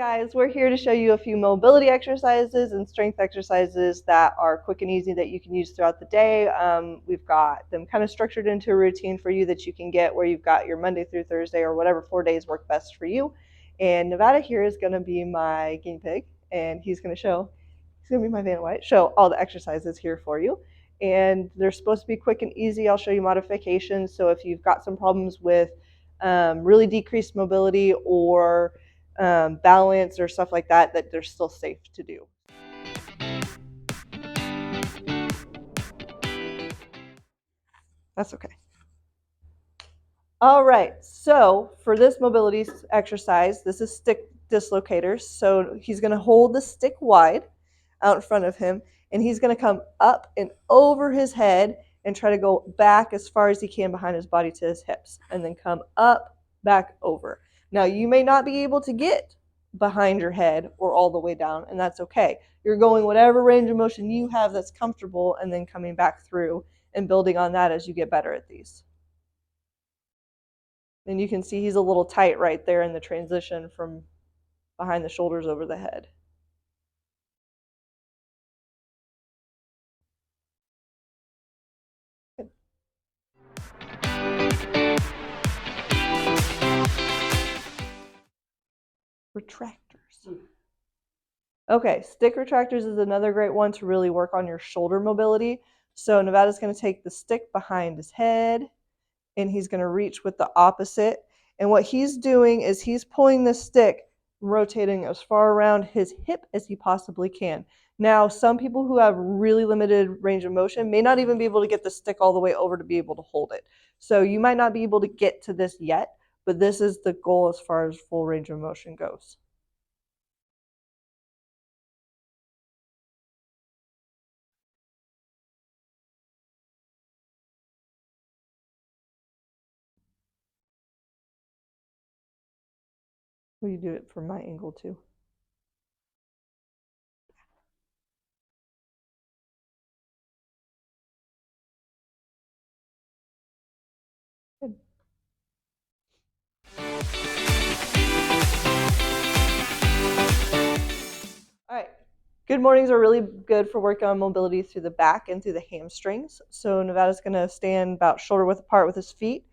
guys, we're here to show you a few mobility exercises and strength exercises that are quick and easy that you can use throughout the day. We've got them kind of structured into a routine for you that you can get where you've got your Monday through Thursday or whatever 4 days work best for you. And Nevada here is going to be my guinea pig, and he's going to be my Vanna White, show all the exercises here for you. And they're supposed to be quick and easy. I'll show you modifications. So if you've got some problems with really decreased mobility or balance or stuff like that, that they're still safe to do. That's okay. All right, so for this mobility exercise, this is stick dislocators. So he's going to hold the stick wide out in front of him, and he's going to come up and over his head and try to go back as far as he can behind his body to his hips, and then come up, back, over. Now, you may not be able to get behind your head or all the way down, and that's okay. You're going whatever range of motion you have that's comfortable, and then coming back through and building on that as you get better at these. And you can see he's a little tight right there in the transition from behind the shoulders over the head. Good. Retractors. Okay, stick retractors is another great one to really work on your shoulder mobility. So Nevada's going to take the stick behind his head, and he's going to reach with the opposite. And what he's doing is he's pulling the stick, rotating as far around his hip as he possibly can. Now, some people who have really limited range of motion may not even be able to get the stick all the way over to be able to hold it. So you might not be able to get to this yet, but this is the goal as far as full range of motion goes. Will you do it from my angle too? Good. All right. Good mornings are really good for working on mobility through the back and through the hamstrings. So Nevada's going to stand about shoulder width apart with his feet.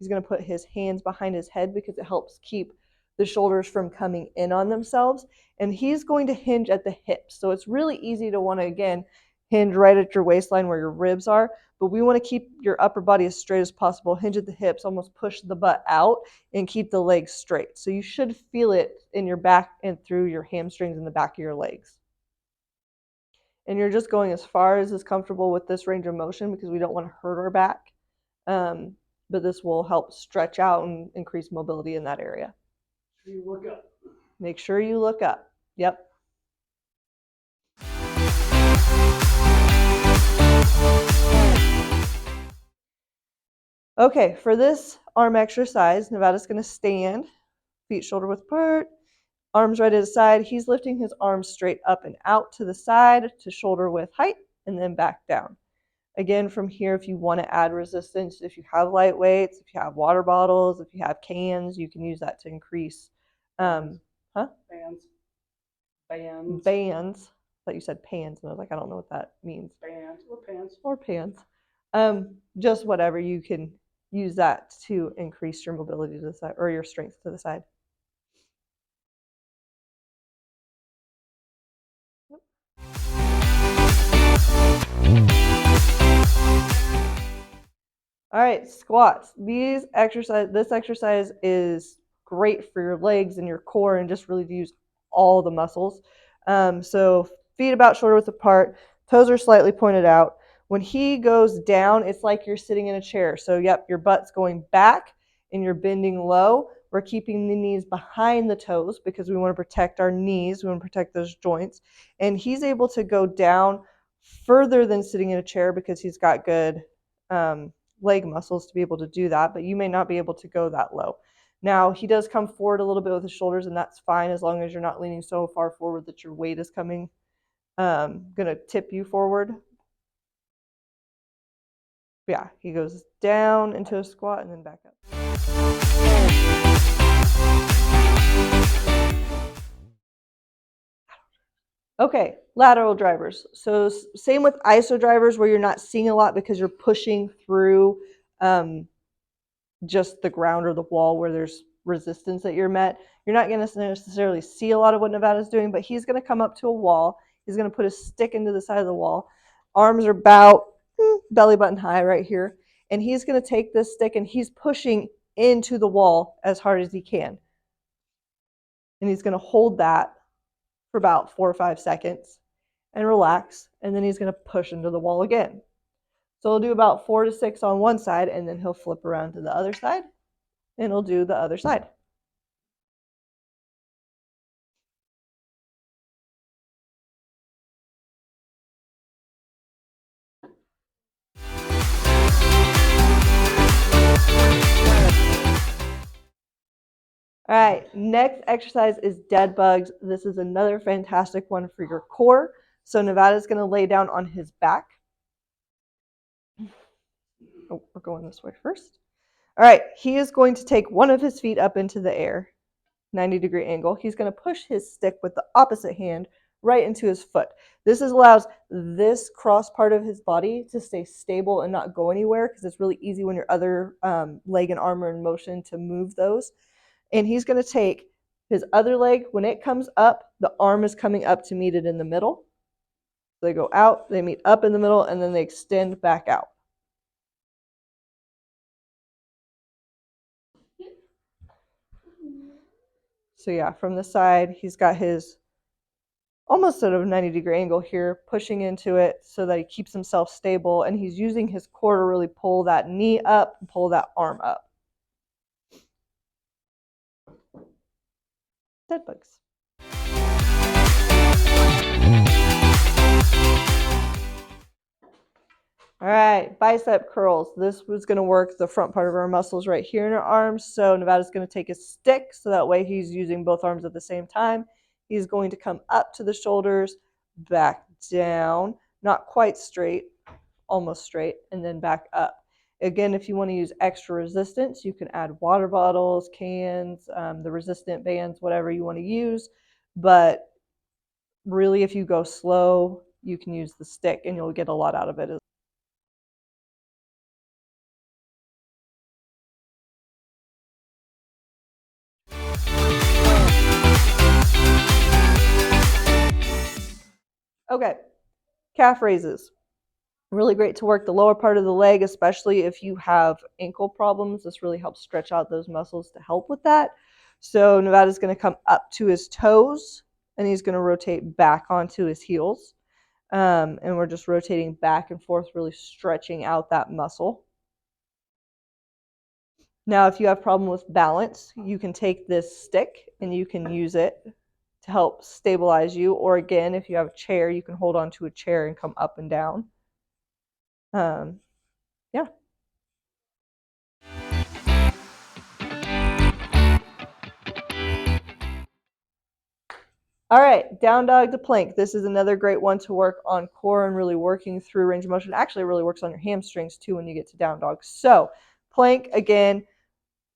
He's going to put his hands behind his head because it helps keep the shoulders from coming in on themselves. And he's going to hinge at the hips. So it's really easy to want to, again, hinge right at your waistline where your ribs are. But we want to keep your upper body as straight as possible, hinge at the hips, almost push the butt out, and keep the legs straight. So you should feel it in your back and through your hamstrings and the back of your legs. And you're just going as far as is comfortable with this range of motion because we don't want to hurt our back. But this will help stretch out and increase mobility in that area. You look up. Make sure you look up. Yep. Okay, for this arm exercise, Nevada's going to stand, feet shoulder width apart, arms right at his side. He's lifting his arms straight up and out to the side to shoulder width height, and then back down. Again, from here, if you want to add resistance, if you have light weights, if you have water bottles, if you have cans, you can use that to increase. Bands. Bands. I thought you said pans, and I was like, I don't know what that means. Bands or pants. Or pans. Just whatever, you can use that to increase your mobility to the side or your strength to the side. Yep. All right, squats. This exercise is great for your legs and your core and just really to use all the muscles. So feet about shoulder width apart, toes are slightly pointed out. When he goes down, it's like you're sitting in a chair. So yep, your butt's going back and you're bending low. We're keeping the knees behind the toes because we want to protect our knees. We want to protect those joints. And he's able to go down further than sitting in a chair because he's got good leg muscles to be able to do that, but you may not be able to go that low. Now, he does come forward a little bit with his shoulders, and that's fine as long as you're not leaning so far forward that your weight is going to tip you forward. Yeah, he goes down into a squat and then back up. Okay, lateral drivers. So same with iso drivers where you're not seeing a lot because you're pushing through just the ground or the wall where there's resistance that you're met. You're not going to necessarily see a lot of what Nevada's doing, but he's going to come up to a wall. He's going to put a stick into the side of the wall. Arms are about belly button high right here. And he's going to take this stick and he's pushing into the wall as hard as he can. And he's going to hold that for about 4 or 5 seconds and relax. And then he's going to push into the wall again. So he'll do about 4 to 6 on one side, and then he'll flip around to the other side, and he'll do the other side. All right, next exercise is dead bugs. This is another fantastic one for your core. So Nevada's going to lay down on his back. Oh, we're going this way first. All right, he is going to take one of his feet up into the air, 90-degree angle. He's going to push his stick with the opposite hand right into his foot. This allows this cross part of his body to stay stable and not go anywhere because it's really easy when your other leg and arm are in motion to move those. And he's going to take his other leg. When it comes up, the arm is coming up to meet it in the middle. So they go out, they meet up in the middle, and then they extend back out. So yeah, from the side, he's got his almost at a 90-degree angle here, pushing into it so that he keeps himself stable, and he's using his core to really pull that knee up and pull that arm up. Dead bugs. All right, bicep curls. This was going to work the front part of our muscles right here in our arms. So Nevada's going to take a stick so that way he's using both arms at the same time. He's going to come up to the shoulders, back down, not quite straight, almost straight, and then back up. Again, if you want to use extra resistance, you can add water bottles, cans, the resistant bands, whatever you want to use. But really, if you go slow, you can use the stick and you'll get a lot out of it. Okay, calf raises. Really great to work the lower part of the leg, especially if you have ankle problems. This really helps stretch out those muscles to help with that. So Nevada's going to come up to his toes, and he's going to rotate back onto his heels. And we're just rotating back and forth, really stretching out that muscle. Now, if you have problem with balance, you can take this stick and you can use it to help stabilize you. Or again, if you have a chair, you can hold onto a chair and come up and down. Yeah. All right, down dog to plank. This is another great one to work on core and really working through range of motion. Actually, it really works on your hamstrings too when you get to down dog. So plank, again,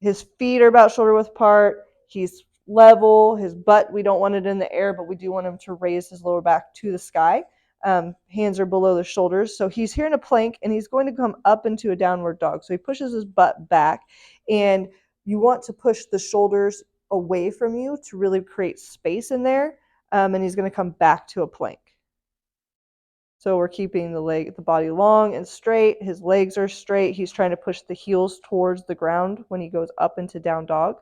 his feet are about shoulder width apart. He's level. His butt, we don't want it in the air, but we do want him to raise his lower back to the sky. Hands are below the shoulders. So he's here in a plank, and he's going to come up into a downward dog. So he pushes his butt back, and you want to push the shoulders away from you to really create space in there. And he's going to come back to a plank. So we're keeping the body long and straight. His legs are straight. He's trying to push the heels towards the ground when he goes up into down dog.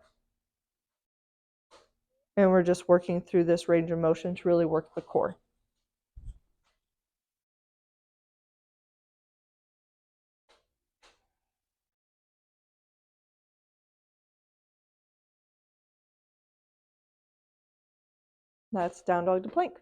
And we're just working through this range of motion to really work the core. That's down dog to plank.